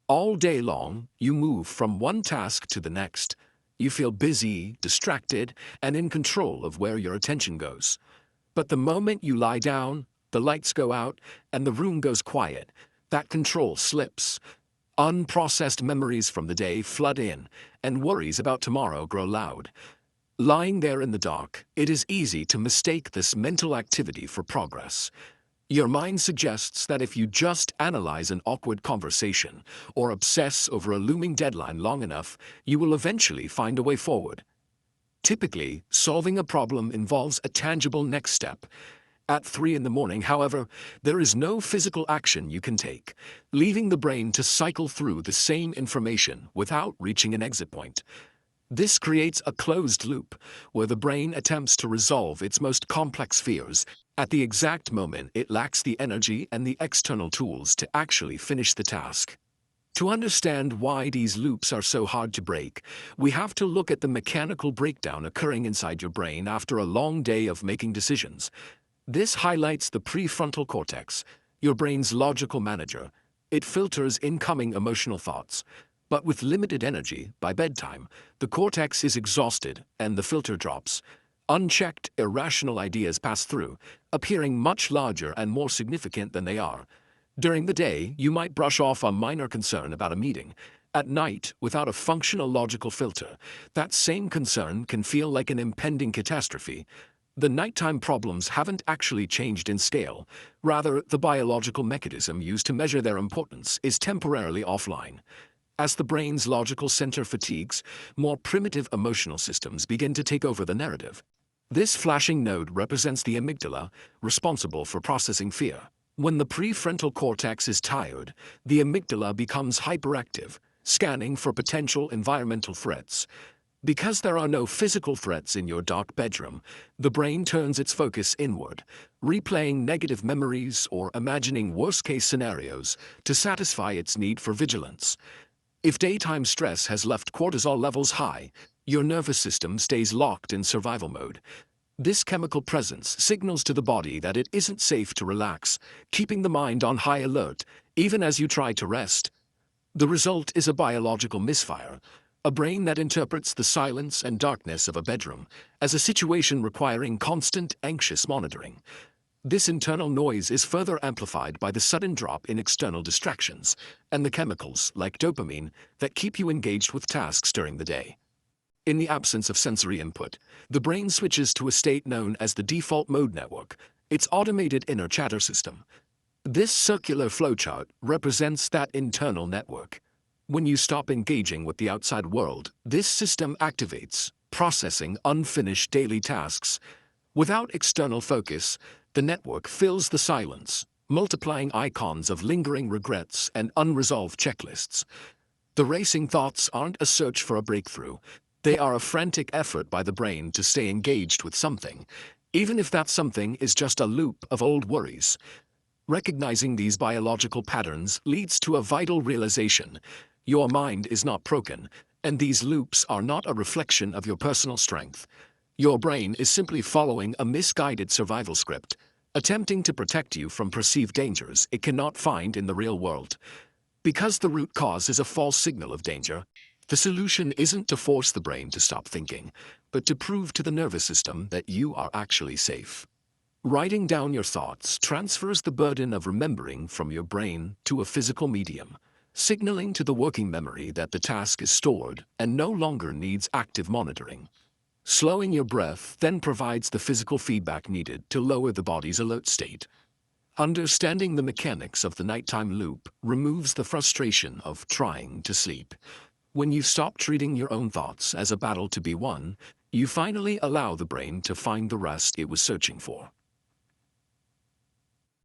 All day long, you move from one task to the next. You feel busy, distracted, and in control of where your attention goes. But the moment you lie down, the lights go out, and the room goes quiet, that control slips. Unprocessed memories from the day flood in, and worries about tomorrow grow loud. Lying there in the dark, it is easy to mistake this mental activity for progress. Your mind suggests that if you just analyze an awkward conversation or obsess over a looming deadline long enough, you will eventually find a way forward. Typically, solving a problem involves a tangible next step. At 3 in the morning, however, there is no physical action you can take, leaving the brain to cycle through the same information without reaching an exit point. This creates a closed loop, where the brain attempts to resolve its most complex fears at the exact moment it lacks the energy and the external tools to actually finish the task. To understand why these loops are so hard to break, we have to look at the mechanical breakdown occurring inside your brain after a long day of making decisions. This highlights the prefrontal cortex, your brain's logical manager. It filters incoming emotional thoughts. But with limited energy, by bedtime, the cortex is exhausted and the filter drops. Unchecked, irrational ideas pass through, appearing much larger and more significant than they are. During the day, you might brush off a minor concern about a meeting. At night, without a functional logical filter, that same concern can feel like an impending catastrophe. The nighttime problems haven't actually changed in scale. Rather, the biological mechanism used to measure their importance is temporarily offline. As the brain's logical center fatigues, more primitive emotional systems begin to take over the narrative. This flashing node represents the amygdala, responsible for processing fear. When the prefrontal cortex is tired, the amygdala becomes hyperactive, scanning for potential environmental threats. Because there are no physical threats in your dark bedroom, the brain turns its focus inward, replaying negative memories or imagining worst-case scenarios to satisfy its need for vigilance. If daytime stress has left cortisol levels high, your nervous system stays locked in survival mode. This chemical presence signals to the body that it isn't safe to relax, keeping the mind on high alert, even as you try to rest. The result is a biological misfire, a brain that interprets the silence and darkness of a bedroom as a situation requiring constant, anxious monitoring. This internal noise is further amplified by the sudden drop in external distractions and the chemicals, like dopamine, that keep you engaged with tasks during the day. In the absence of sensory input, the brain switches to a state known as the default mode network, its automated inner chatter system. This circular flowchart represents that internal network. When you stop engaging with the outside world, this system activates, processing unfinished daily tasks. Without external focus, the network fills the silence, multiplying icons of lingering regrets and unresolved checklists. The racing thoughts aren't a search for a breakthrough. They are a frantic effort by the brain to stay engaged with something, even if that something is just a loop of old worries. Recognizing these biological patterns leads to a vital realization. Your mind is not broken, and these loops are not a reflection of your personal strength. Your brain is simply following a misguided survival script, attempting to protect you from perceived dangers it cannot find in the real world. Because the root cause is a false signal of danger, the solution isn't to force the brain to stop thinking, but to prove to the nervous system that you are actually safe. Writing down your thoughts transfers the burden of remembering from your brain to a physical medium, signaling to the working memory that the task is stored and no longer needs active monitoring. Slowing your breath then provides the physical feedback needed to lower the body's alert state. Understanding the mechanics of the nighttime loop removes the frustration of trying to sleep. When you stop treating your own thoughts as a battle to be won, you finally allow the brain to find the rest it was searching for.